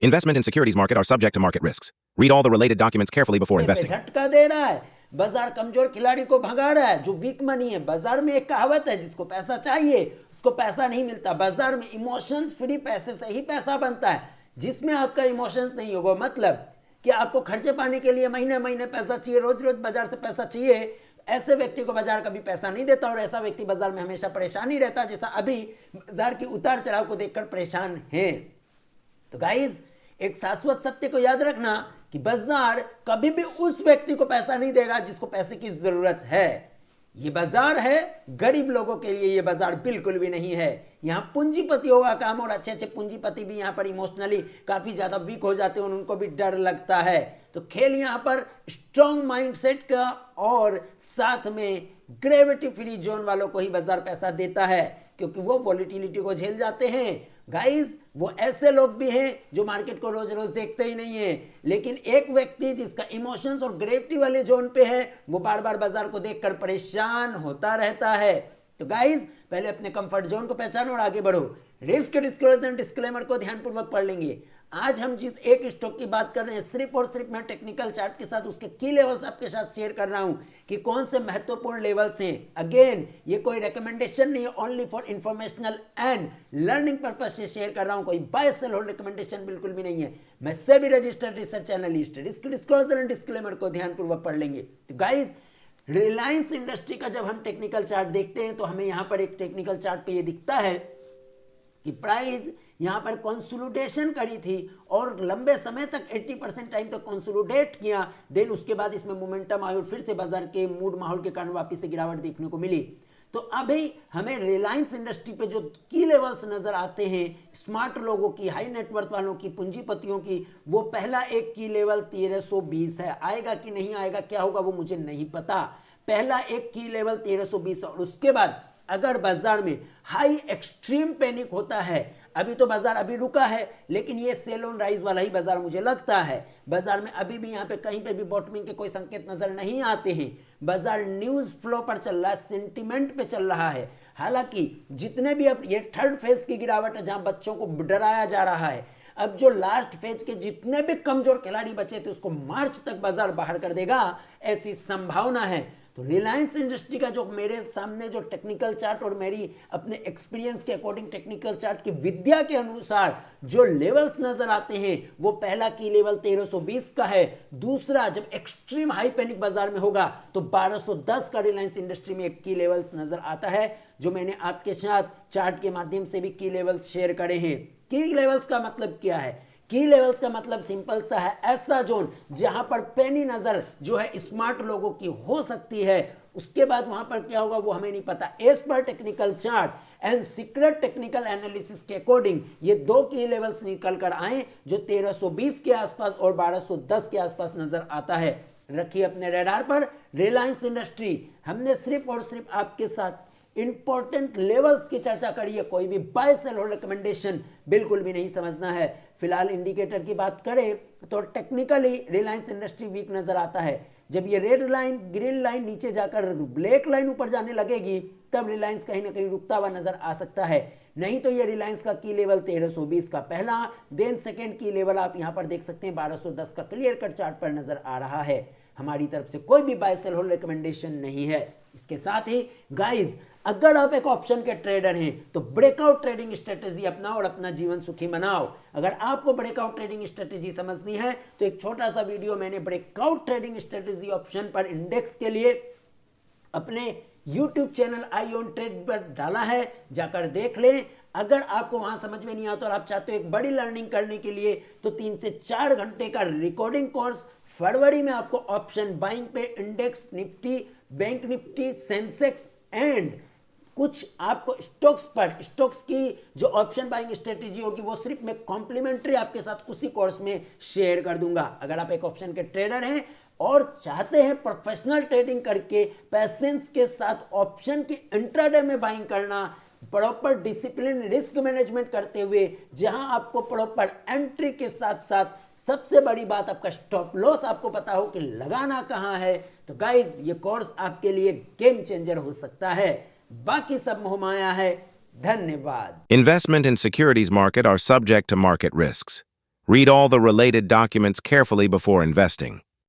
Investment in securities market are subject to market risks. Read all the related documents carefully before investing. झटका दे रहा है, बाजार कमजोर खिलाड़ी को भगा रहा है जो वीक मनी है। बाजार में एक कहावत है, जिसको पैसा चाहिए उसको पैसा नहीं मिलता। बाजार में इमोशंस फ्री पैसे से ही पैसा बनता है। जिसमें आपका इमोशंस नहीं होगा, मतलब कि आपको खर्चे पाने के लिए महीने महीने पैसा चाहिए, रोज रोज बाजार से पैसा चाहिए, ऐसे व्यक्ति को बाजार कभी पैसा नहीं देता और ऐसा व्यक्ति बाजार में हमेशा परेशान ही रहता, जैसा अभी बाजार की उतार चढ़ाव को देखकर परेशान है। तो गाइज, एक शाश्वत सत्य को याद रखना कि बाजार कभी भी उस व्यक्ति को पैसा नहीं देगा जिसको पैसे की जरूरत है। ये बाजार है गरीब लोगों के लिए, ये बाजार बिल्कुल भी नहीं है। यहाँ पूंजीपतियों का काम, और अच्छे अच्छे पूंजीपति भी यहाँ पर इमोशनली काफी ज्यादा वीक हो जाते हैं, उनको भी डर लगता है। तो खेल यहाँ पर स्ट्रॉन्ग माइंडसेट का और साथ में ग्रेविटी फ्री जोन वालों को ही बाजार पैसा देता है, क्योंकि वो वॉलिटिलिटी को झेल जाते हैं। गाइस, वो ऐसे लोग भी हैं जो मार्केट को रोज रोज देखते ही नहीं है, लेकिन एक व्यक्ति जिसका इमोशंस और ग्रेविटी वाले जोन पे है, वो बार बार बाजार को देखकर परेशान होता रहता है। तो गाइस, पहले अपने कंफर्ट जोन को पहचानो और आगे बढ़ो। रिस्क डिस्क्लोजर एंड डिस्क्लेमर को ध्यानपूर्वक पढ़ लेंगे। आज हम जिस एक स्टॉक की बात कर रहे हैं, सिर्फ और सिर्फ मैं टेक्निकल चार्ट के साथ उसके की लेवल्स आपके साथ शेयर कर रहा हूं कि कौन से महत्वपूर्ण लेवल्स हैं। अगेन, ये कोई रिकमेंडेशन नहीं है, only for informational and learning purpose से शेयर कर रहा हूं। कोई बाय सेल होल्ड रिकमेंडेशन बिल्कुल भी नहीं है। मैं SEBI registered research analyst. Risk disclosure and disclaimer को ध्यानपूर्वक पढ़ लेंगे। तो गाइज, रिलायंस इंडस्ट्री का जब हम टेक्निकल चार्ट देखते हैं तो हमें यहां पर एक टेक्निकल चार्ट पे ये दिखता है कि प्राइस यहां पर कंसोलिडेशन करी थी और लंबे समय तक 80% टाइम तक कंसोलिडेट किया। देन उसके बाद इसमें मोमेंटम आया और फिर से बाजार के मूड माहौल के कारण वापस से गिरावट देखने को मिली। तो अभी हमें रिलायंस इंडस्ट्री पे जो की लेवल्स नजर आते हैं स्मार्ट लोगों की, हाई नेटवर्थ वालों की, पूंजीपतियों की, वो पहला एक की लेवल 1320 है। आएगा कि नहीं आएगा, क्या होगा वो मुझे नहीं पता। पहला एक की लेवल 1320 और उसके बाद अगर बाजार में हाई एक्सट्रीम पैनिक होता है, अभी तो बाजार अभी रुका है, लेकिन ये सेल ऑन राइज वाला ही बाजार मुझे लगता है। बाजार में अभी भी यहाँ पे कहीं पे भी बॉटमिंग के कोई संकेत नजर नहीं आते हैं। बाजार न्यूज फ्लो पर चल रहा है, सेंटिमेंट पे चल रहा है। हालांकि जितने भी अब ये थर्ड फेज की गिरावट है जहां बच्चों को डराया जा रहा है, अब जो लास्ट फेज के जितने भी कमजोर खिलाड़ी बचे थे उसको मार्च तक बाजार बाहर कर देगा, ऐसी संभावना है। तो रिलायंस इंडस्ट्री का जो मेरे सामने जो टेक्निकल चार्ट और मेरी अपने एक्सपीरियंस के अकॉर्डिंग टेक्निकल चार्ट की विद्या के अनुसार जो लेवल्स नजर आते हैं, वो पहला की लेवल 1320 का है। दूसरा, जब एक्सट्रीम हाई पैनिक बाजार में होगा तो 1210 का रिलायंस इंडस्ट्री में एक की लेवल्स नजर आता है, जो मैंने आपके साथ चार्ट के माध्यम से भी की लेवल्स शेयर करे हैं। की लेवल्स का मतलब क्या है? की लेवल्स का मतलब सिंपल सा है, ऐसा जोन जहां पर पैनी नजर जो है स्मार्ट लोगों की हो सकती है। उसके बाद वहां पर क्या होगा वो हमें नहीं पता। As per technical chart and secret technical analysis के अकॉर्डिंग ये दो की लेवल्स निकल कर आए जो 1320 के आसपास और 1210 के आसपास नजर आता है। रखिए अपने रडार पर रिलायंस इंडस्ट्री। हमने सिर्फ और सिर्फ आपके साथ इंपॉर्टेंट लेवल्स की चर्चा करी है, कोई भी बाय सेल और रिकमेंडेशन बिल्कुल भी नहीं समझना है। फिलहाल इंडिकेटर की बात करें तो टेक्निकली रिलायंस इंडस्ट्री वीक नजर आता है। जब ये रेड लाइन ग्रीन लाइन नीचे जाकर ब्लैक लाइन ऊपर जाने लगेगी तब रिलायंस कहीं ना कहीं रुकता हुआ नजर आ सकता है। नहीं तो ये रिलायंस का की लेवल 1320 का पहला, देन सेकेंड की लेवल आप यहां पर देख सकते हैं 1210 का क्लियर कट चार्ट पर नजर आ रहा है। हमारी तरफ से कोई भी बाय सेल होल्ड रिकमेंडेशन नहीं है। इसके साथ ही गाइज, अगर आप एक ऑप्शन के ट्रेडर हैं तो ब्रेकआउट ट्रेडिंग स्ट्रेटेजी अपनाओ और अपना जीवन सुखी बनाओ। अगर आपको ब्रेकआउट ट्रेडिंग स्ट्रेटेजी समझनी है तो एक छोटा सा वीडियो मैंने ब्रेकआउट ट्रेडिंग स्ट्रेटेजी ऑप्शन पर इंडेक्स के लिए अपने YouTube channel I on trade पर डाला है, जाकर देख लें। अगर आपको वहां समझ में नहीं आता और आप चाहते हो एक बड़ी लर्निंग करने के लिए तो 3 से 4 घंटे का रिकॉर्डिंग कोर्स फरवरी में आपको ऑप्शन बाइंग पे index Nifty, bank Nifty, Sensex and कुछ आपको स्टॉक्स पर, स्टॉक्स की जो ऑप्शन बाइंग स्ट्रेटेजी होगी वो सिर्फ मैं कॉम्प्लीमेंट्री आपके साथ उसी कोर्स में शेयर कर दूंगा। अगर आप एक ऑप्शन के ट्रेडर हैं और चाहते हैं प्रोफेशनल ट्रेडिंग करके पेशेंस के साथ ऑप्शन की इंट्राडे में बाइंग करना, प्रॉपर डिसिप्लिन रिस्क मैनेजमेंट करते हुए, जहां आपको प्रॉपर एंट्री के साथ साथ सबसे बड़ी बात आपका स्टॉप लॉस आपको पता हो कि लगाना कहां है, तो गाइज ये कोर्स आपके लिए गेम चेंजर हो सकता है। बाकी सब मोहमाया है। धन्यवाद। Investment in securities market are subject to market risks. Read all the related documents carefully before investing.